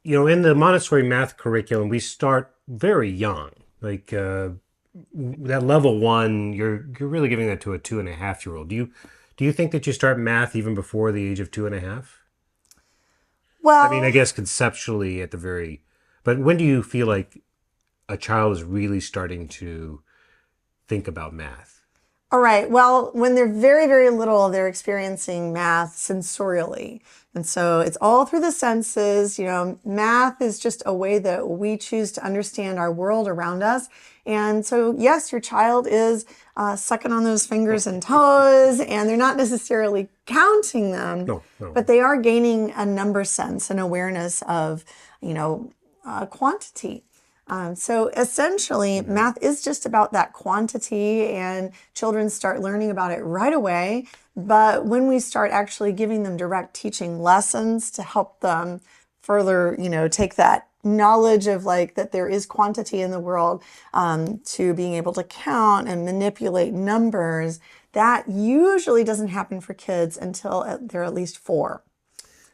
in the Montessori math curriculum, we start very young. Like that level one, you're really giving that to a 2.5 year old. Do you think that you start math even before the age of 2.5? I mean, I Well, guess conceptually at the very, but when do you feel like a child is really starting to think about math? all right. Well, when they're very, very little, they're experiencing math sensorially. And so it's all through the senses. Math is just a way that we choose to understand our world around us. And so, yes, your child is sucking on those fingers and toes, and they're not necessarily counting them, No, no. but they are gaining a number sense and awareness of, quantity. So essentially, math is just about that quantity, and children start learning about it right away. But when we start actually giving them direct teaching lessons to help them further, take that knowledge of like that there is quantity in the world, to being able to count and manipulate numbers, that usually doesn't happen for kids until they're at least 4.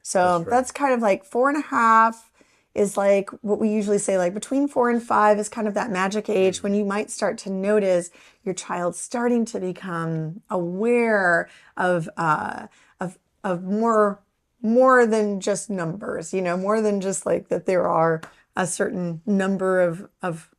So That's right. that's kind of like 4.5 is like what we usually say, like between 4 and 5 is kind of that magic age when you might start to notice your child starting to become aware of more than just numbers, more than just like that there are a certain number of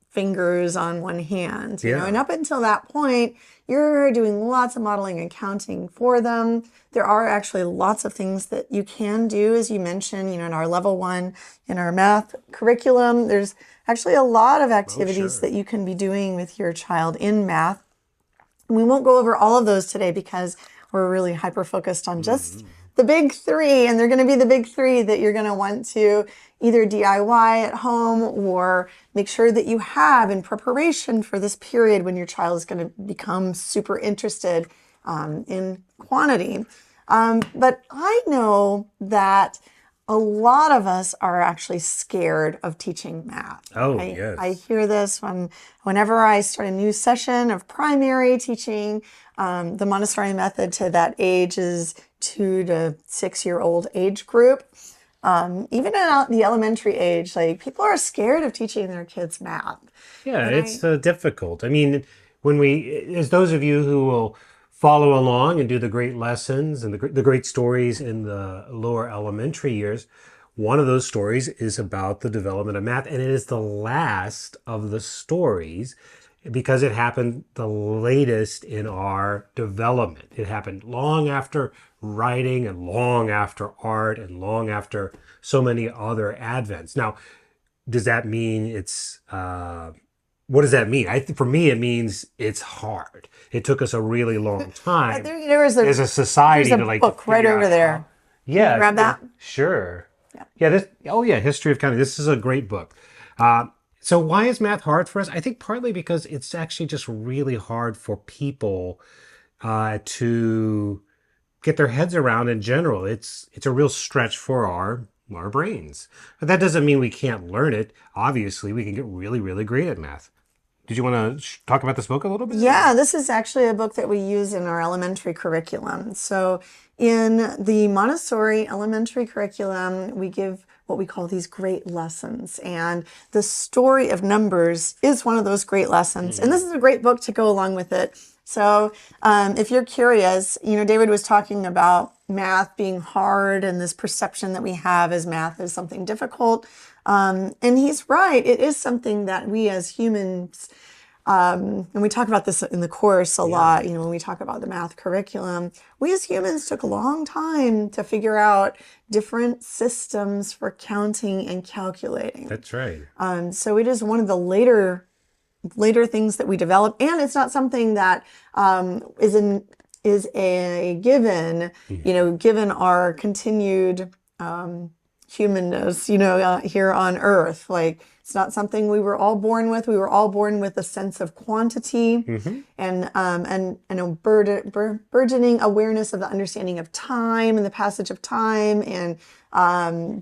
fingers on one hand, and Yeah. up until that point, you're doing lots of modeling and counting for them. There are actually lots of things that you can do, as you mentioned, in our level one, in our math curriculum, there's actually a lot of Oh, activities sure. that you can be doing with your child in math. We won't go over all of those today because we're really hyper focused on just Hmm. the big 3, and they're going to be the big 3 that you're going to want to either DIY at home or make sure that you have in preparation for this period when your child is going to become super interested in quantity. But I know that a lot of us are actually scared of teaching math. Oh, I yes. hear this whenever I start a new session of primary teaching. The Montessori method to that age is 2 to 6 year old age group. Even at the elementary age, like people are scared of teaching their kids math. Yeah, And it's difficult. I mean, as those of you who will follow along and do the great lessons and the great stories in the lower elementary years, one of those stories is about the development of math, and it is the last of the stories because it happened the latest in our development. It happened long after writing and long after art and long after so many other advents. Now, does that mean what does that mean? For me, it means it's hard. It took us a really long time there was as a there's society a to book right figure over out how. there. Can you Yeah, grab that? sure. Yeah. Yeah, this. Oh, yeah, History of Counting. This is a great book. Uh, so why is math hard for us? I think partly because it's actually just really hard for people to get their heads around in general. It's a real stretch for our brains. But that doesn't mean we can't learn it. Obviously, we can get really, really great at math. Did you want to talk about this book a little bit? Yeah, this is actually a book that we use in our elementary curriculum. So, in the Montessori elementary curriculum, we give what we call these great lessons. And the story of numbers is one of those great lessons. And this is a great book to go along with it. So, if you're curious, David was talking about math being hard and this perception that we have as math is something difficult. And he's right. It is something that we as humans and we talk about this in the course a Yeah, lot, when we talk about the math curriculum, we as humans took a long time to figure out different systems for counting and calculating. that's right. So it is one of the later things that we develop, and it's not something that is a given, given our continued humanness, here on Earth. Like it's not something we were all born with. We were all born with a sense of quantity Hmm. and a burgeoning awareness of the understanding of time and the passage of time and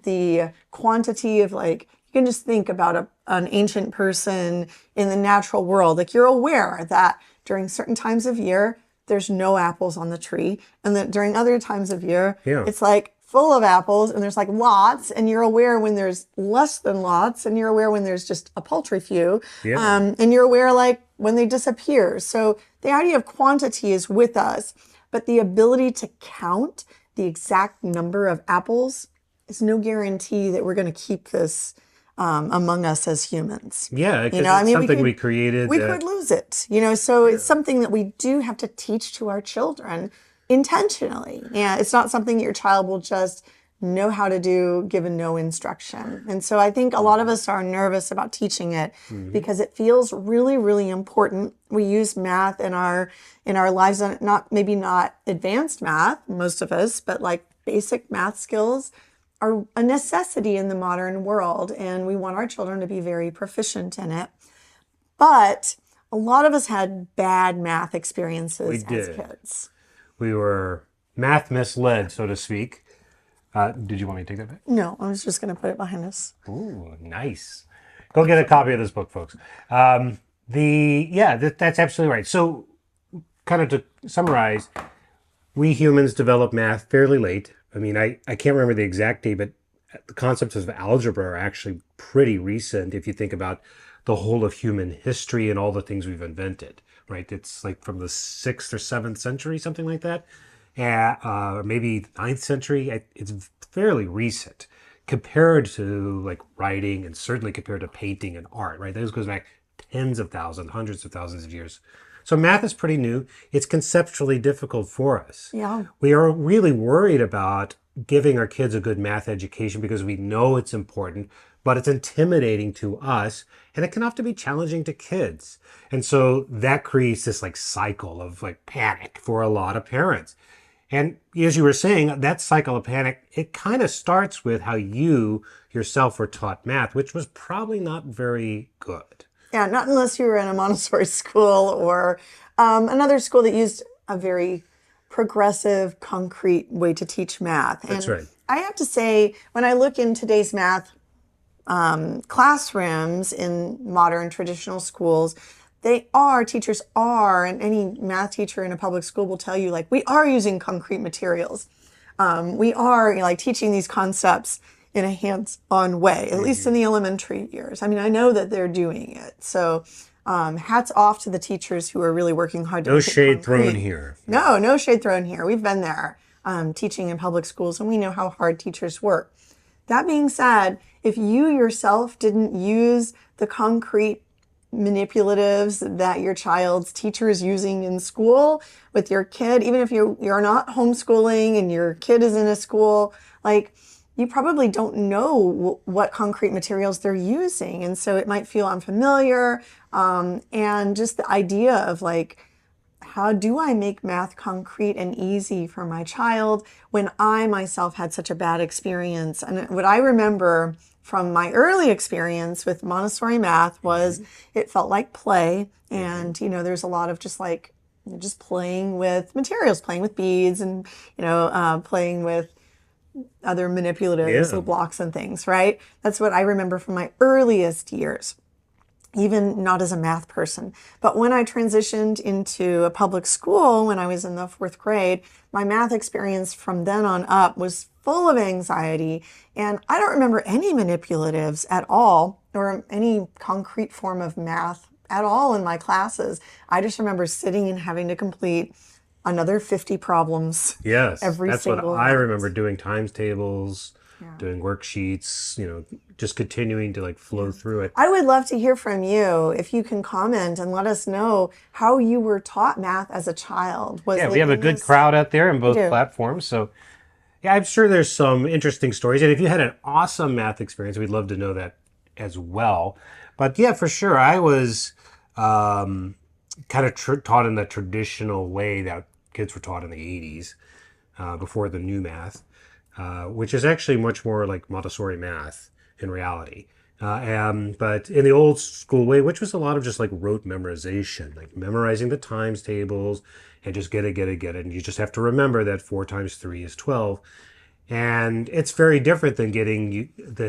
the quantity of like you can just think about an ancient person in the natural world. Like you're aware that during certain times of year, there's no apples on the tree. And that during other times of year, Yeah. it's like full of apples and there's like lots, and you're aware when there's less than lots, and you're aware when there's just a paltry few, Yeah. and you're aware like when they disappear. So the idea of quantity is with us, but the ability to count the exact number of apples is no guarantee that we're going to keep this among us as humans. Yeah, You because know, I it's mean, something we created we that, could lose it, you know, so it's something that we do have to teach to our children intentionally. And it's not something your child will just know how to do given no instruction. And so I think a lot of us are nervous about teaching it because it feels really, really important. We use math in our lives, not maybe not advanced math, most of us, but like basic math skills are a necessity in the modern world, and we want our children to be very proficient in it. But a lot of us had bad math experiences as did. kids. We were math misled, so to speak. Did you want me to take that back? No, I was just going to put it behind us. Ooh, nice. Go get a copy of this book, folks. That's absolutely right. So, kind of to summarize, we humans developed math fairly late. I mean, I can't remember the exact date, but the concepts of algebra are actually pretty recent if you think about the whole of human history and all the things we've invented, right? It's like from the 6th or 7th century, something like that. Maybe the 9th century. It's fairly recent compared to like writing and certainly compared to painting and art, right? This goes back tens of thousands, hundreds of thousands of years. So math is pretty new. It's conceptually difficult for us. Yeah. We are really worried about giving our kids a good math education because we know it's important, but it's intimidating to us, and it can often be challenging to kids. And so that creates this like cycle of like panic for a lot of parents. And as you were saying, that cycle of panic, it kind of starts with how you yourself were taught math, which was probably not very good. Yeah, not unless you were in a Montessori school or another school that used a very progressive, concrete way to teach math. That's And right. I have to say, when I look in today's math classrooms in modern traditional schools, teachers are, and any math teacher in a public school will tell you, like, we are using concrete materials. We are, like, teaching these concepts in a hands-on way, at least in the elementary years. I mean, I know that they're doing it. So hats off to the teachers who are really working hard to No make it shade thrown concrete. here. No shade thrown here. We've been there teaching in public schools, and we know how hard teachers work. That being said, if you yourself didn't use the concrete manipulatives that your child's teacher is using in school with your kid, even if you're not homeschooling and your kid is in a school, like, you probably don't know what concrete materials they're using. And so it might feel unfamiliar. And just the idea of like, how do I make math concrete and easy for my child when I myself had such a bad experience? And what I remember from my early experience with Montessori math was it felt like play. And, there's a lot of just playing with materials, playing with beads and, playing with other manipulatives, little blocks and things, right? That's what I remember from my earliest years, even not as a math person. But when I transitioned into a public school when I was in the 4th grade, my math experience from then on up was full of anxiety. And I don't remember any manipulatives at all or any concrete form of math at all in my classes. I just remember sitting and having to complete another 50 problems. Yes, every that's what single I night. remember, doing times tables, doing worksheets, just continuing to like flow through it. I would love to hear from you if you can comment and let us know how you were taught math as a child. Was Yeah, it we have a in good this- crowd out there in both do. platforms. So, yeah, I'm sure there's some interesting stories. And if you had an awesome math experience, we'd love to know that as well. But yeah, for sure, I was kind of taught in the traditional way that kids were taught in the 80s, before the new math, which is actually much more like Montessori math in reality. But in the old school way, which was a lot of just like rote memorization, like memorizing the times tables and just get it. And you just have to remember that 4 times 3 is 12. And it's very different than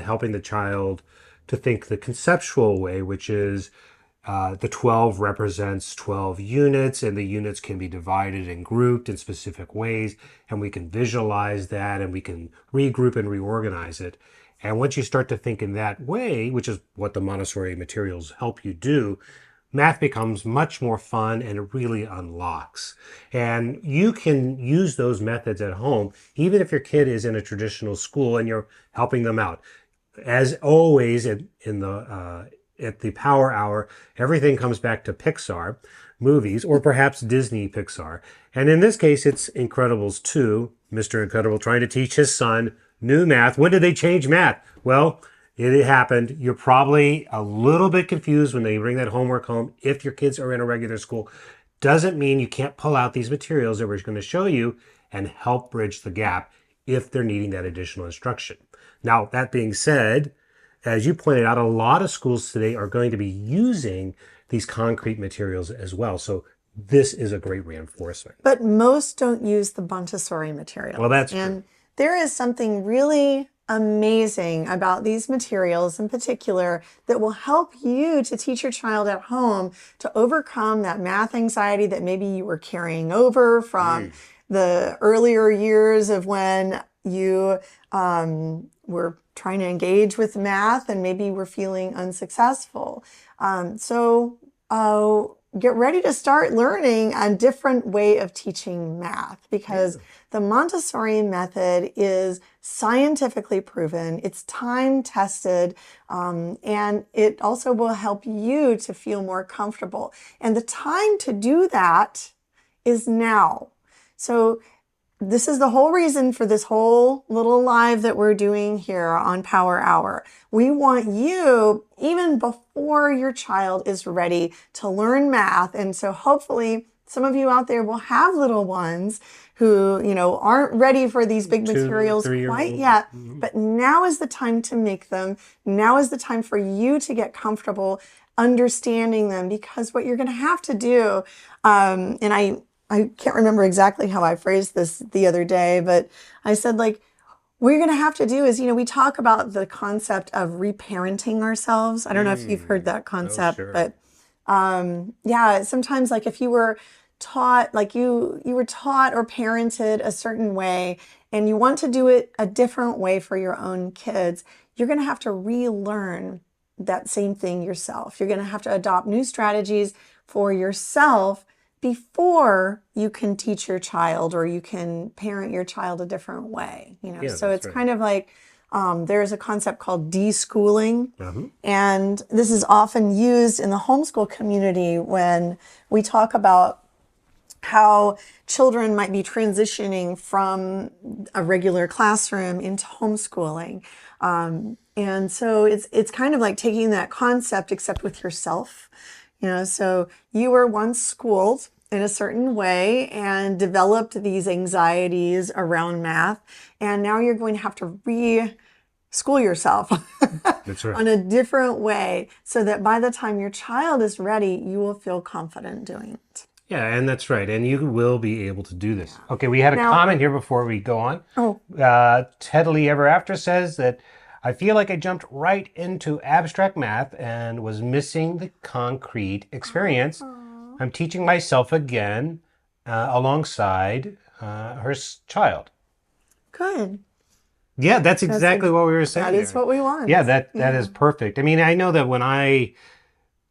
helping the child to think the conceptual way, which is The 12 represents 12 units, and the units can be divided and grouped in specific ways, and we can visualize that, and we can regroup and reorganize it. And once you start to think in that way, which is what the Montessori materials help you do, math becomes much more fun and it really unlocks. And you can use those methods at home, even if your kid is in a traditional school and you're helping them out. As always, at the Power Hour, everything comes back to Pixar movies, or perhaps Disney Pixar. And in this case, it's Incredibles 2, Mr. Incredible trying to teach his son new math. When did they change math? Well, it happened. You're probably a little bit confused when they bring that homework home. If your kids are in a regular school, doesn't mean you can't pull out these materials that we're going to show you and help bridge the gap if they're needing that additional instruction. Now, that being said, as you pointed out, a lot of schools today are going to be using these concrete materials as well. So this is a great reinforcement. But most don't use the Montessori materials. Well, that's and true. there is something really amazing about these materials in particular that will help you to teach your child at home to overcome that math anxiety that maybe you were carrying over from the earlier years of when you were trying to engage with math and maybe were feeling unsuccessful. Get ready to start learning a different way of teaching math, because the Montessori method is scientifically proven, it's time tested, and it also will help you to feel more comfortable. And the time to do that is now. So this is the whole reason for this whole little live that we're doing here on Power Hour. We want you, even before your child is ready, to learn math. And so hopefully some of you out there will have little ones who, aren't ready for these big materials quite yet. But now is the time to make them. Now is the time for you to get comfortable understanding them, because what you're going to have to do, and I can't remember exactly how I phrased this the other day, but I said, what you're going to have to do is, we talk about the concept of reparenting ourselves. I don't know if you've heard that concept, but sometimes if you were taught, you were taught or parented a certain way and you want to do it a different way for your own kids, you're going to have to relearn that same thing yourself. You're going to have to adopt new strategies for yourself before you can teach your child or you can parent your child a different way. So it's kind of like there's a concept called deschooling. And this is often used in the homeschool community when we talk about how children might be transitioning from a regular classroom into homeschooling. And so it's kind of like taking that concept except with yourself. So you were once schooled in a certain way and developed these anxieties around math. And now you're going to have to re-school yourself That's right. on a different way so that by the time your child is ready, you will feel confident doing it. Yeah, and that's right. And you will be able to do this. Okay, we had a comment here before we go on. Tedley Ever After says that I feel like I jumped right into abstract math and was missing the concrete experience. I'm teaching myself again alongside her child. Good. Yeah, that's exactly what we were saying. That is what we want. Yeah, that is perfect. I mean, I know that when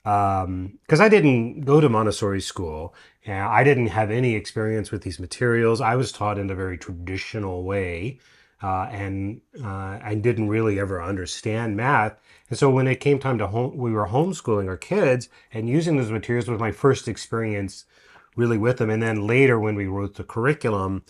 because I didn't go to Montessori school, and I didn't have any experience with these materials. I was taught in a very traditional way. And I didn't really ever understand math. And so when it came time to we were homeschooling our kids, and using those materials was my first experience really with them. And then later when we wrote the curriculum,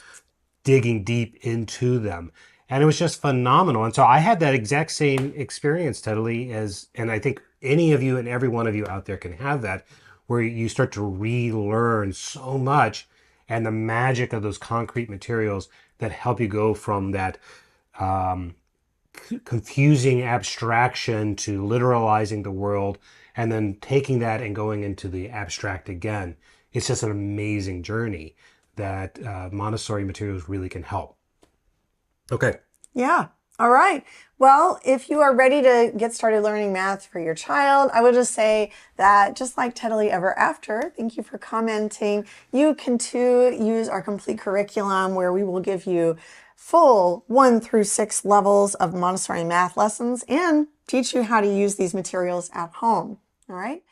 digging deep into them. And it was just phenomenal. And so I had that exact same experience, Tedley, and I think any of you and every one of you out there can have that, where you start to relearn so much, and the magic of those concrete materials that help you go from that confusing abstraction to literalizing the world, and then taking that and going into the abstract again. It's just an amazing journey that Montessori materials really can help. Okay. Yeah. All right. Well, if you are ready to get started learning math for your child, I would just say that just like Teddy Ever After, thank you for commenting. You can too use our complete curriculum where we will give you full 1 through 6 levels of Montessori math lessons and teach you how to use these materials at home. All right.